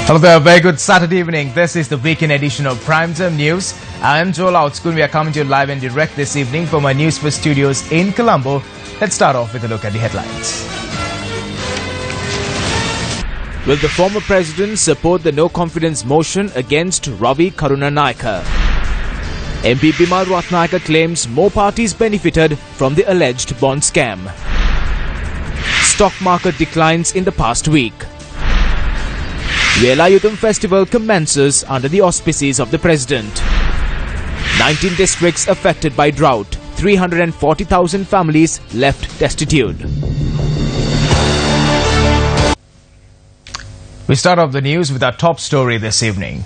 Hello there, very good Saturday evening. This is the weekend edition of Primetime News. I am Joel Outskun. We are coming to you live and direct this evening from our Newsfirst studios in Colombo. Let's start off with a look at the headlines. Will the former president support the no-confidence motion against Ravi Karunanayake? MP Bimal Ratnayake claims more parties benefited from the alleged bond scam. Stock market declines in the past week. Velayutham Festival commences under the auspices of the President. 19 districts affected by drought. 340,000 families left destitute. We start off the news with our top story this evening.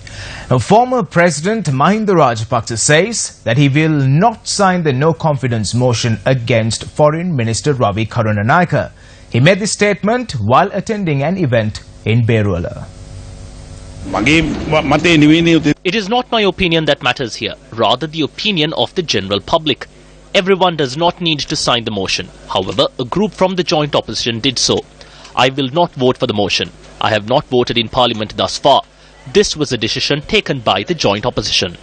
Now, former President Mahinda Rajapaksa says that he will not sign the no-confidence motion against Foreign Minister Ravi Karunanayake. He made this statement while attending an event in Beruala. It is not my opinion that matters here, rather the opinion of the general public. Everyone does not need to sign the motion. However, a group from the joint opposition did so. I will not vote for the motion. I have not voted in parliament thus far. This was a decision taken by the joint opposition.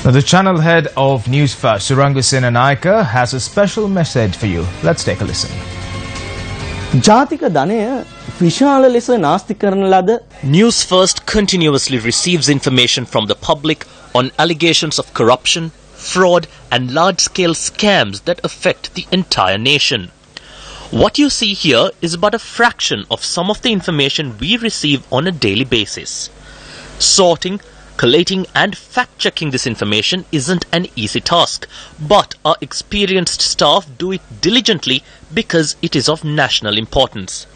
Now, the channel head of Newsfirst, Surangusena Naika, has a special message for you. Let's take a listen. Newsfirst continuously receives information from the public on allegations of corruption, fraud and large-scale scams that affect the entire nation. What you see here is but a fraction of some of the information we receive on a daily basis. Sorting, collating and fact-checking this information isn't an easy task, but our experienced staff do it diligently because it is of national importance.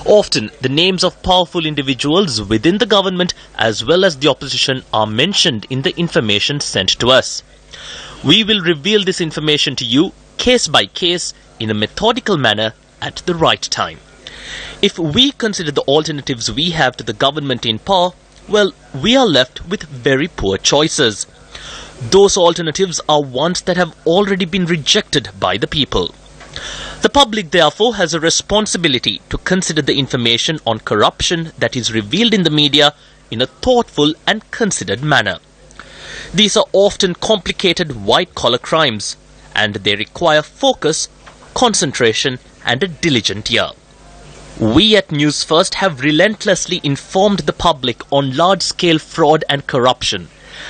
Often, the names of powerful individuals within the government as well as the opposition are mentioned in the information sent to us. We will reveal this information to you case by case in a methodical manner at the right time. If we consider the alternatives we have to the government in power, well, we are left with very poor choices. Those alternatives are ones that have already been rejected by the people. The public, therefore, has a responsibility to consider the information on corruption that is revealed in the media in a thoughtful and considered manner. These are often complicated white-collar crimes, and they require focus, concentration, and a diligent ear. We at Newsfirst have relentlessly informed the public on large-scale fraud and corruption,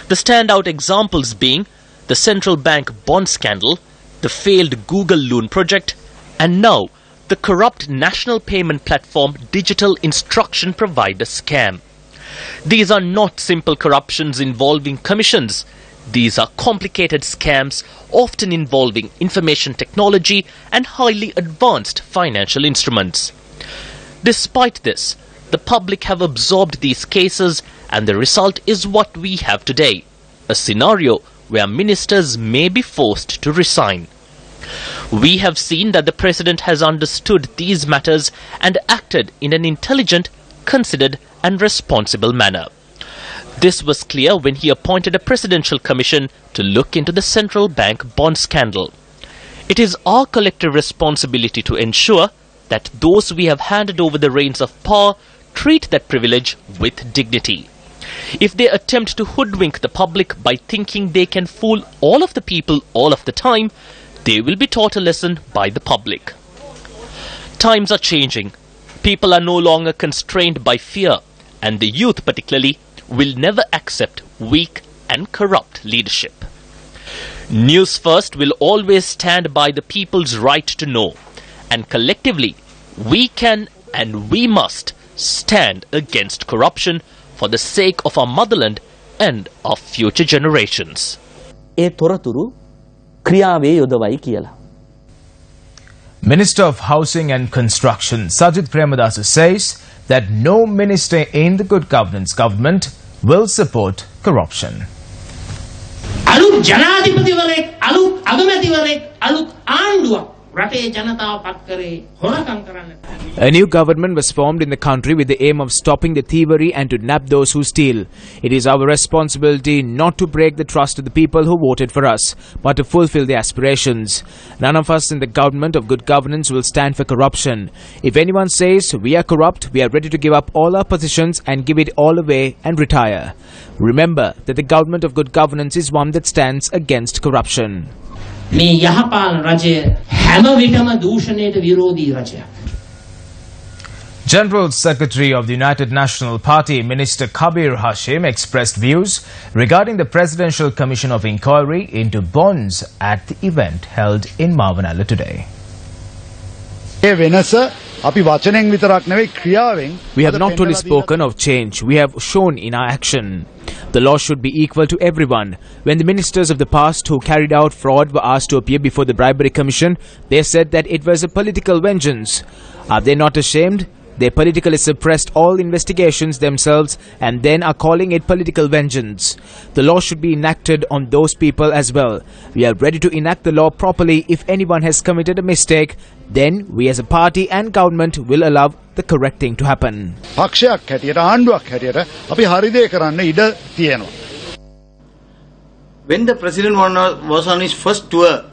the standout examples being the central bank bond scandal, the failed Google loan project, and now the corrupt national payment platform digital instruction provider scam. These are not simple corruptions involving commissions. These are complicated scams, often involving information technology and highly advanced financial instruments. Despite this, the public have absorbed these cases, and the result is what we have today, a scenario where ministers may be forced to resign. We have seen that the President has understood these matters and acted in an intelligent, considered and responsible manner. This was clear when he appointed a presidential commission to look into the central bank bond scandal. It is our collective responsibility to ensure that those we have handed over the reins of power treat that privilege with dignity. If they attempt to hoodwink the public by thinking they can fool all of the people all of the time, they will be taught a lesson by the public. Times are changing. People are no longer constrained by fear, and the youth particularly will never accept weak and corrupt leadership. Newsfirst will always stand by the people's right to know, and collectively we can and we must stand against corruption for the sake of our motherland and our future generations. Minister of Housing and Construction Sajid Premadasa says that no minister in the good governance government will support corruption. අලුත් ජනාධිපතිවරයෙක් අලුත් අගමැතිවරයෙක් අලුත් ආණ්ඩුවක් A new government was formed in the country with the aim of stopping the thievery and to nab those who steal. It is our responsibility not to break the trust of the people who voted for us, but to fulfill their aspirations. None of us in the government of good governance will stand for corruption. If anyone says we are corrupt, we are ready to give up all our positions and give it all away and retire. Remember that the government of good governance is one that stands against corruption. General Secretary of the United National Party, Minister Kabir Hashim, expressed views regarding the Presidential Commission of Inquiry into bonds at the event held in Mavanala today. We have not only spoken of change, we have shown in our action. The law should be equal to everyone. When the ministers of the past who carried out fraud were asked to appear before the Bribery Commission, they said that it was a political vengeance. Are they not ashamed? They politically suppressed all investigations themselves and then are calling it political vengeance. The law should be enacted on those people as well. We are ready to enact the law properly. If anyone has committed a mistake, then we as a party and government will allow the correct thing to happen. When the President was on his first tour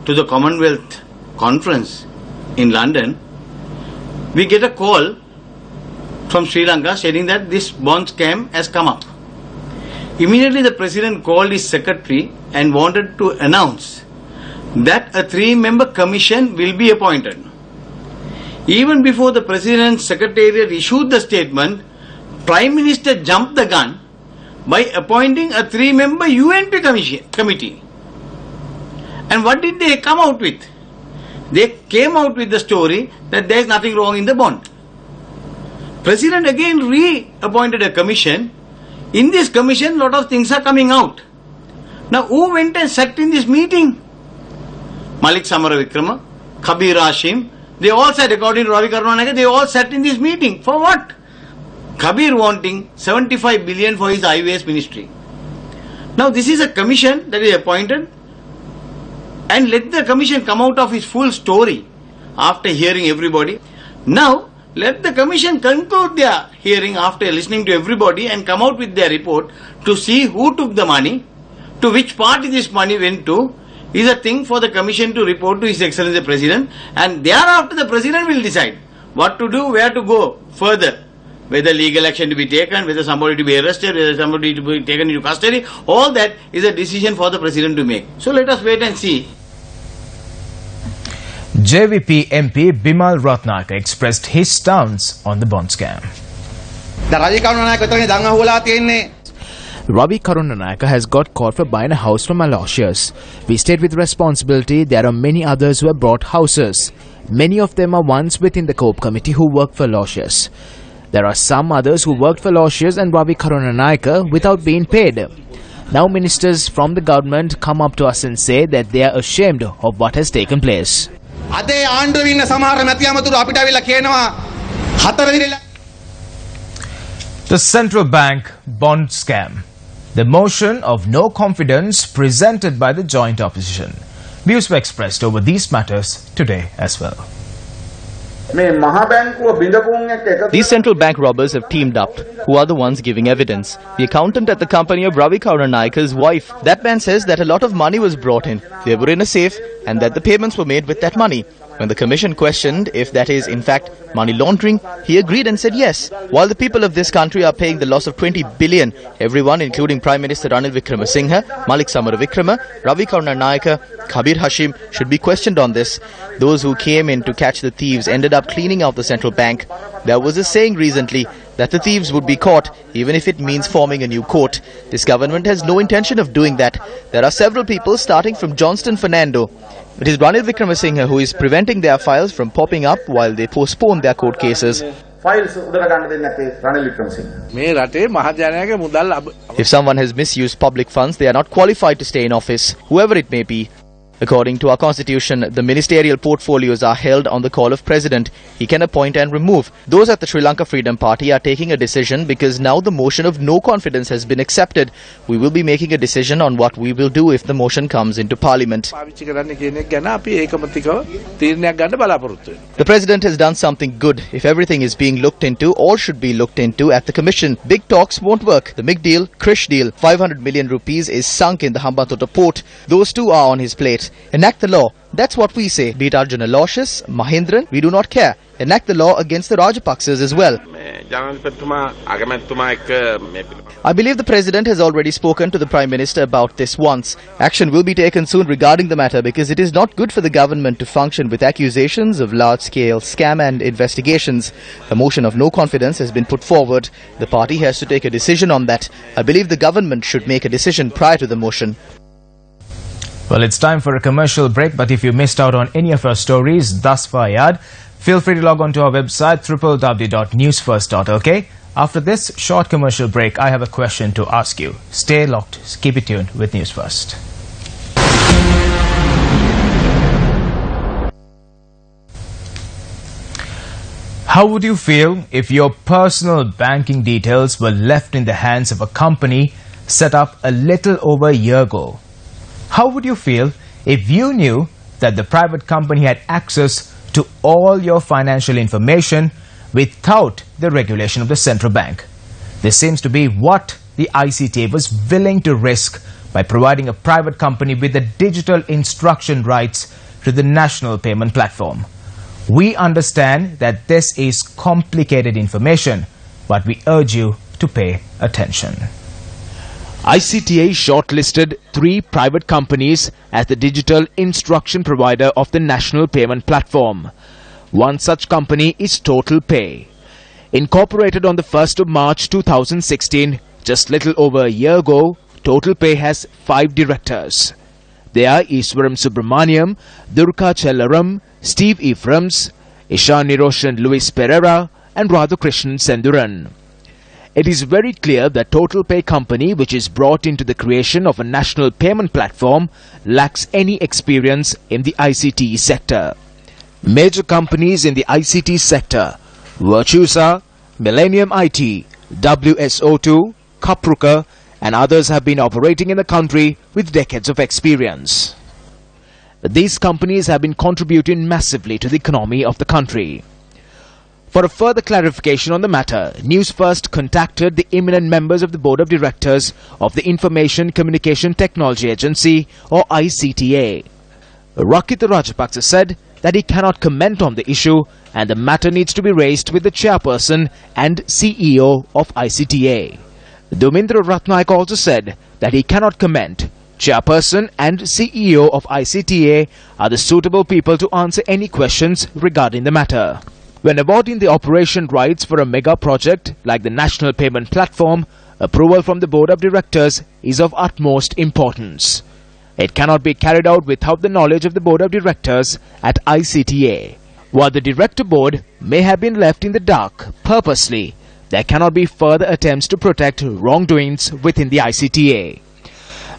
to the Commonwealth Conference in London, we get a call from Sri Lanka stating that this bond scam has come up. Immediately the President called his secretary and wanted to announce that a 3-member commission will be appointed. Even before the President's Secretariat issued the statement, Prime Minister jumped the gun by appointing a 3-member UNP committee. And what did they come out with? They came out with the story that there is nothing wrong in the bond. President again reappointed a commission. In this commission, a lot of things are coming out. Now, who went and sat in this meeting? Malik Samaravikrama, Kabir Hashim, they all sat, according to Ravi Karunanayake, they all sat in this meeting. For what? Kabir wanting 75 billion for his highways ministry. Now, this is a commission that is appointed, and let the commission come out of its full story after hearing everybody. Now, let the commission conclude their hearing after listening to everybody and come out with their report to see who took the money, to which party this money went to, is a thing for the commission to report to His Excellency the President, and thereafter the President will decide what to do, where to go further. Whether legal action to be taken, whether somebody to be arrested, whether somebody to be taken into custody, all that is a decision for the President to make. So let us wait and see. JVP MP Bimal Ratnaka expressed his stance on the bond scam. Ravi Karunanayake has got caught for buying a house from Mauritius. We state with responsibility there are many others who have bought houses. Many of them are ones within the COPE committee who work for Mauritius. There are some others who worked for Mauritius and Ravi Karunanayake without being paid. Now ministers from the government come up to us and say that they are ashamed of what has taken place. The central bank bond scam. The motion of no confidence presented by the joint opposition. Views were expressed over these matters today as well. These central bank robbers have teamed up. Who are the ones giving evidence? The accountant at the company of Ravi Karunanayaka's wife. That man says that a lot of money was brought in. They were in a safe and that the payments were made with that money. When the commission questioned if that is in fact money laundering, he agreed and said yes. While the people of this country are paying the loss of 20 billion, everyone including Prime Minister Ranil Wickremesinghe, Malik Samaravikrama, Ravi Karunanayake, Kabir Hashim should be questioned on this. Those who came in to catch the thieves ended up cleaning out the central bank. There was a saying recently that the thieves would be caught even if it means forming a new court. This government has no intention of doing that. There are several people starting from Johnston Fernando. It is Ranil Wickremesinghe who is preventing their files from popping up while they postpone their court cases. If someone has misused public funds, they are not qualified to stay in office, whoever it may be. According to our constitution, the ministerial portfolios are held on the call of President. He can appoint and remove. Those at the Sri Lanka Freedom Party are taking a decision because now the motion of no confidence has been accepted. We will be making a decision on what we will do if the motion comes into Parliament. The President has done something good. If everything is being looked into, all should be looked into at the Commission. Big talks won't work. The MIG deal, Krish deal, 500 million rupees is sunk in the Hambantota port. Those two are on his plate. Enact the law. That's what we say. Be it Arjuna Aloysius, Mahindran, we do not care. Enact the law against the Rajapaksas as well. I believe the President has already spoken to the Prime Minister about this once. Action will be taken soon regarding the matter because it is not good for the government to function with accusations of large-scale scam and investigations. A motion of no confidence has been put forward. The party has to take a decision on that. I believe the government should make a decision prior to the motion. Well, it's time for a commercial break, but if you missed out on any of our stories thus far, feel free to log on to our website www.newsfirst.lk. After this short commercial break, I have a question to ask you. Stay locked, keep it tuned with News First. How would you feel if your personal banking details were left in the hands of a company set up a little over a year ago? How would you feel if you knew that the private company had access to all your financial information without the regulation of the central bank? This seems to be what the ICTA was willing to risk by providing a private company with the digital instruction rights to the national payment platform. We understand that this is complicated information, but we urge you to pay attention. ICTA shortlisted 3 private companies as the digital instruction provider of the national payment platform. One such company is Total Pay. Incorporated on the 1st of March 2016, just little over a year ago, Total Pay has 5 directors. They are Iswaram Subramaniam, Durga Chellaram, Steve Ephraim's, Ishan Niroshan Luis Pereira, and Radhakrishnan Senduran. It is very clear that Total Pay company, which is brought into the creation of a national payment platform, lacks any experience in the ICT sector. Major companies in the ICT sector, Virtusa, Millennium IT, WSO2, Kapruka, and others have been operating in the country with decades of experience. These companies have been contributing massively to the economy of the country. For a further clarification on the matter, News First contacted the eminent members of the Board of Directors of the Information Communication Technology Agency, or ICTA. Rakita Rajapaksa said that he cannot comment on the issue and the matter needs to be raised with the chairperson and CEO of ICTA. Domindra Ratnaik also said that he cannot comment. Chairperson and CEO of ICTA are the suitable people to answer any questions regarding the matter. When awarding the operation rights for a mega project like the National Payment Platform, approval from the Board of Directors is of utmost importance. It cannot be carried out without the knowledge of the Board of Directors at ICTA. While the Director Board may have been left in the dark purposely, there cannot be further attempts to protect wrongdoings within the ICTA.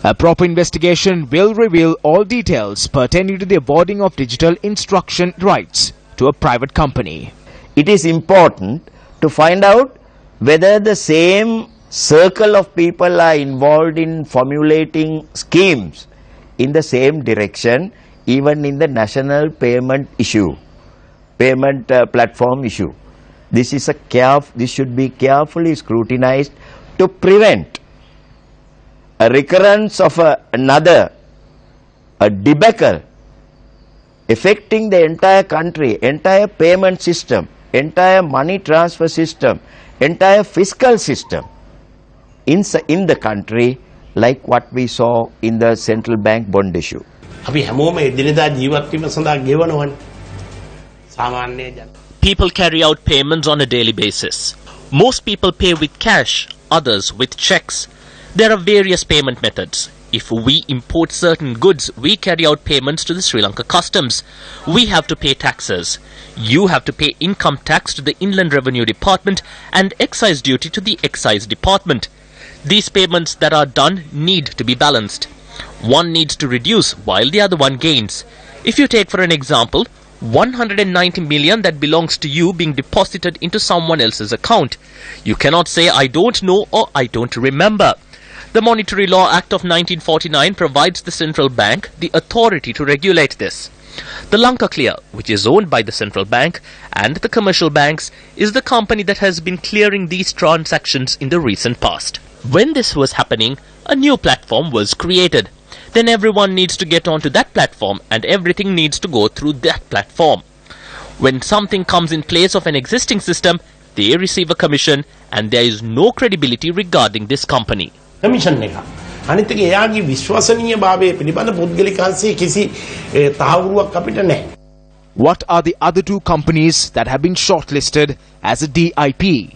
A proper investigation will reveal all details pertaining to the awarding of digital instruction rights to a private company. It is important to find out whether the same circle of people are involved in formulating schemes in the same direction, even in the national payment platform issue. This should be carefully scrutinized to prevent a recurrence of another debacle affecting the entire country, entire payment system, entire money transfer system, entire fiscal system in the country, like what we saw in the central bank bond issue. People carry out payments on a daily basis. Most people pay with cash, others with checks. There are various payment methods. If we import certain goods, we carry out payments to the Sri Lanka Customs. We have to pay taxes. You have to pay income tax to the Inland Revenue Department and excise duty to the Excise Department. These payments that are done need to be balanced. One needs to reduce while the other one gains. If you take for an example, 190 million that belongs to you being deposited into someone else's account. You cannot say I don't know or I don't remember. The Monetary Law Act of 1949 provides the central bank the authority to regulate this. The Lanka Clear, which is owned by the central bank and the commercial banks, is the company that has been clearing these transactions in the recent past. When this was happening, a new platform was created. Then everyone needs to get onto that platform and everything needs to go through that platform. When something comes in place of an existing system, they receive a commission and there is no credibility regarding this company. Commission එක. අනිත් එක එයාගේ විශ්වසනීයභාවය පිළිබඳ පුද්ගලිකාංශයේ කිසි තහවුරුවක් අපිට නැහැ. What are the other two companies that have been shortlisted as a DIP?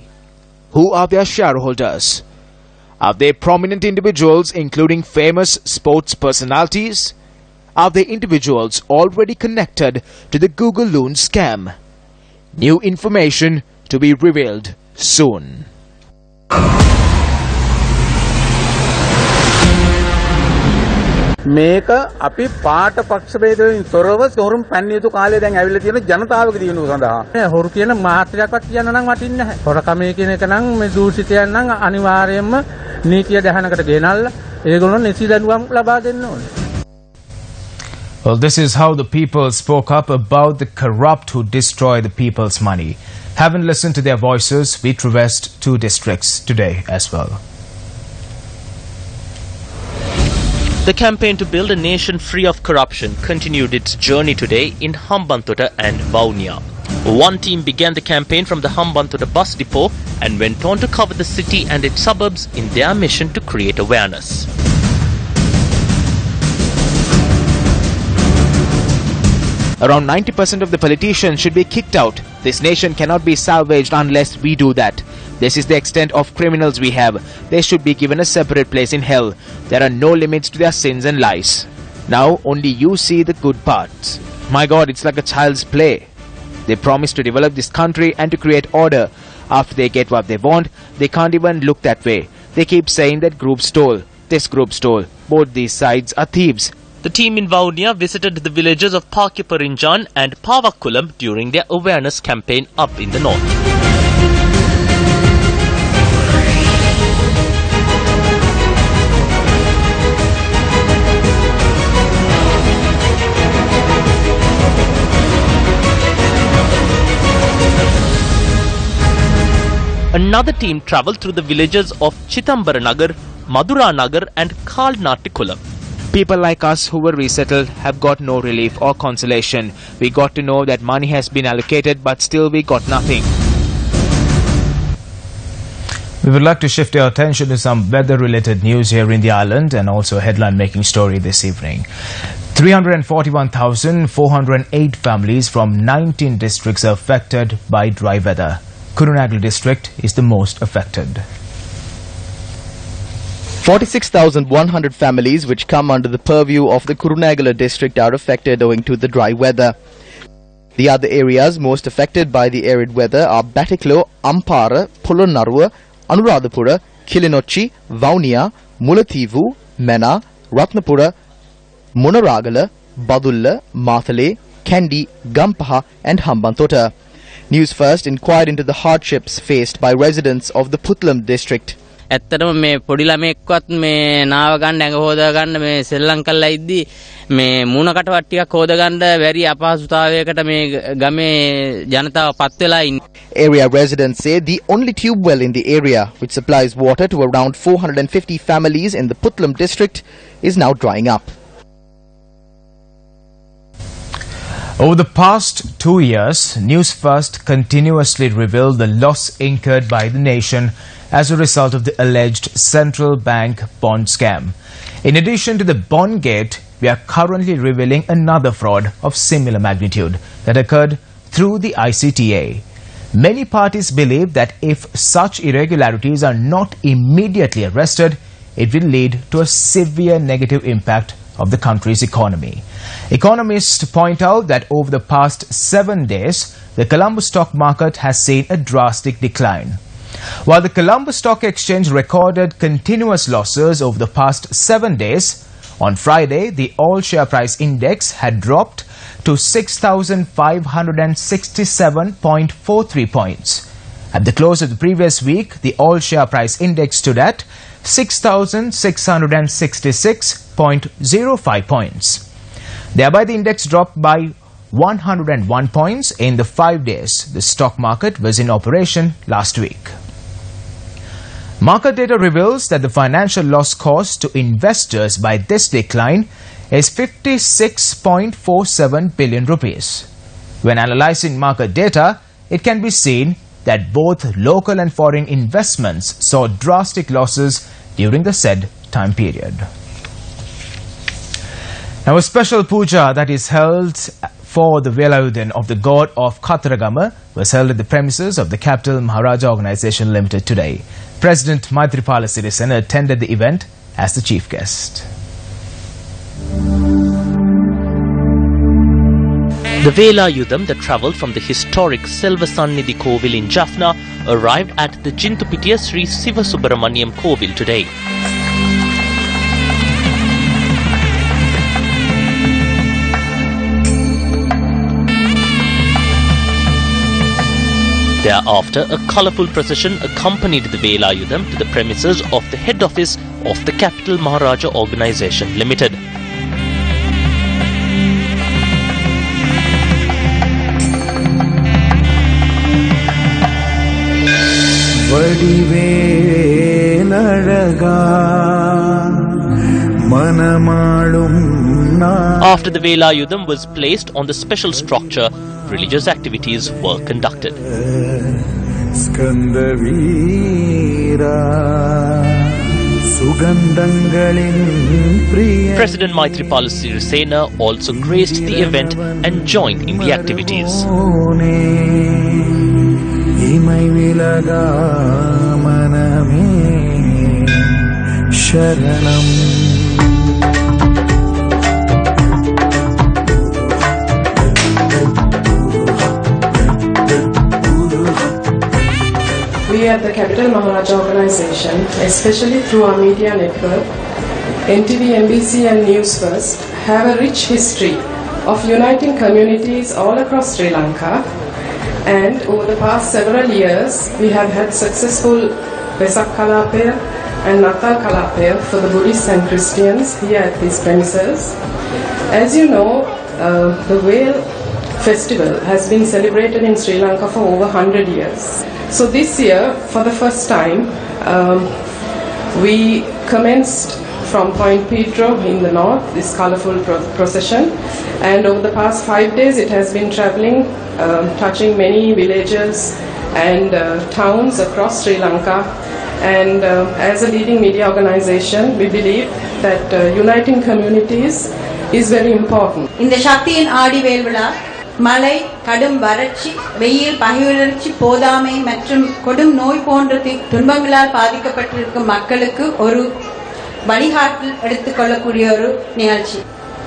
Who are their shareholders? Are they prominent individuals including famous sports personalities? Are they individuals already connected to the Google loan scam? New information to be revealed soon. මේක අපි පාට පක්ෂ ભેදයෙන් තොරව සොරුම් පැන්න යුතු කාලය දැන් ඇවිල්ලා තියෙන ජනතාවගේ දිනුව සඳහා. මේ හොරු කියන මාත්‍රයක්වත් කියන්න නම් වටින්නේ නැහැ. හොරකමේ කියන එක නම් මේ දූෂිතයන් නම් අනිවාර්යයෙන්ම නීතිය දහනකට ගෙනල්ලා ඒගොල්ලෝ නිසි දඬුවම් ලබා දෙන්න ඕනේ. Well, this is how the people spoke up about the corrupt who destroy the people's money. Having listened to their voices, we traversed 2 districts today as well. The campaign to build a nation free of corruption continued its journey today in Hambantota and Vaunia. One team began the campaign from the Hambantota bus depot and went on to cover the city and its suburbs in their mission to create awareness. Around 90% of the politicians should be kicked out. This nation cannot be salvaged unless we do that. This is the extent of criminals we have. They should be given a separate place in hell. There are no limits to their sins and lies. Now only you see the good parts. My God, it's like a child's play. They promise to develop this country and to create order. After they get what they want, they can't even look that way. They keep saying that group stole. This group stole. Both these sides are thieves. The team in Vaunia visited the villages of Pakiparinjan and Pavakulam during their awareness campaign up in the north. Another team travelled through the villages of Chittambaranagar, Maduranagar and Kalnatikulam. People like us who were resettled have got no relief or consolation. We got to know that money has been allocated, but still we got nothing. We would like to shift our attention to some weather-related news here in the island and also a headline-making story this evening. 341,408 families from 19 districts are affected by dry weather. Kurunagala district is the most affected. 46,100 families which come under the purview of the Kurunagala district are affected owing to the dry weather. The other areas most affected by the arid weather are Batiklo, Ampara, Polonnaruwa, Anuradhapura, Kilinochchi, Vaunia, Mulathivu, Mena, Ratnapura, Munaragala, Badulla, Mathale, Kandy, Gampaha and Hambantota. Newsfirst inquired into the hardships faced by residents of the Puttlam district. ඇත්තටම මේ පොඩි ළමෙක්වත් මේ නාව ගන්න ඇඟ හොදා ගන්න මේ සෙල්ලම් කරලා ඉද්දි මේ මූණකට වට්ටියක් හොදා ගන්න බැරි අපහසුතාවයකට මේ ගමේ ජනතාව පත් වෙලා ඉන්නේ. Area residents say the only tube well in the area which supplies water to around 450 families in the Puttlam district is now drying up. Over the past 2 years, Newsfirst continuously revealed the loss incurred by the nation as a result of the alleged central bank bond scam. In addition to the bond gate, we are currently revealing another fraud of similar magnitude that occurred through the ICTA. Many parties believe that if such irregularities are not immediately arrested, it will lead to a severe negative impact of the country's economy. Economists point out that over the past 7 days, the Colombo stock market has seen a drastic decline. While the Colombo Stock Exchange recorded continuous losses over the past 7 days, On Friday, the all-share price index had dropped to 6,567.43 points. At the close of the previous week, the all-share price index stood at 6,666.05 points. Thereby, the index dropped by 101 points in the 5 days the stock market was in operation last week. Market data reveals that the financial loss caused to investors by this decline is 56.47 billion rupees. When analyzing market data, it can be seen that both local and foreign investments saw drastic losses during the said time period. Now, a special puja that is held for the Velayudan of the god of Katharagama was held at the premises of the Capital Maharaja Organisation Limited today. President Maithripala Sirisena attended the event as the chief guest. The Velayudam that travelled from the historic Selvasannidhi Kovil in Jaffna arrived at the Jintupitiya Sri Siva Subramaniam Kovil today. Thereafter, a colourful procession accompanied the Velayudam to the premises of the head office of the Capital Maharaja Organisation Limited. After the Velayudam was placed on the special structure, religious activities were conducted. President Maithripala Sirisena also graced the event and joined in the activities. We at the Capital Maharaja Organisation, especially through our media network, NTV, MBC and Newsfirst, have a rich history of uniting communities all across Sri Lanka, and over the past several years we have had successful Vesak Kalapaya and Natal Kalapaya for the Buddhists and Christians here at these premises. As you know, the Whale Festival has been celebrated in Sri Lanka for over 100 years. So this year, for the first time, we commenced from Point Pedro in the north, this colourful procession, and over the past 5 days it has been travelling, touching many villages and towns across Sri Lanka. And as a leading media organisation, we believe that uniting communities is very important. In the Shakti in Adi Velvila, மழை கடும் வறட்சி வெயில் பகையுணர்ச்சி போதாமை மற்றும் கொடும் நோய் போன்ற துன்பங்களால் பாதிக்கப்பட்டிருக்கும் மக்களுக்கு ஒரு வழிகாட்டல் எடுத்துக்கொள்ளக்கூடிய ஒரு நிகழ்ச்சி.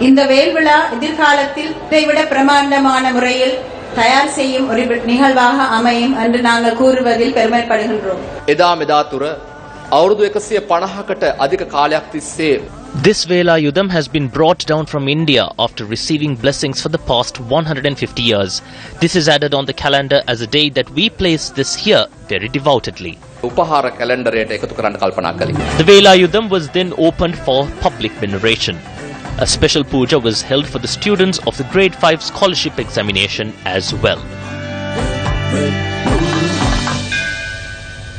இந்த வேல்விழா எதிர்காலத்தில் இதைவிட பிரமாண்டமான முறையில் தயார் செய்யும் ஒரு நிகழ்வாக அமையும் என்று நாங்கள் கூறுவதில் பெருமைப்படுகின்றோம். එදා මෙදා තුර අවුරුදු 150කට අධික කාලයක් තිස්සේ This Velayudam has been brought down from India after receiving blessings for the past 150 years. This is added on the calendar as a day that we place this here very devoutedly. උපහාර කැලෙන්ඩරයට එකතු කරන්න කල්පනා කළේ. The Velayudam was then opened for public veneration. A special puja was held for the students of the Grade 5 scholarship examination as well.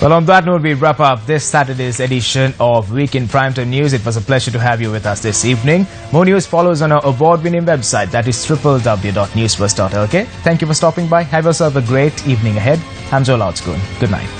Well, on that note, we wrap up this Saturday's edition of Week in Primetime News. It was a pleasure to have you with us this evening. More news follows on our award-winning website, that is www.newsfirst.lk. Thank you for stopping by. Have yourself a great evening ahead. I'm Joel Outskoon. Good night.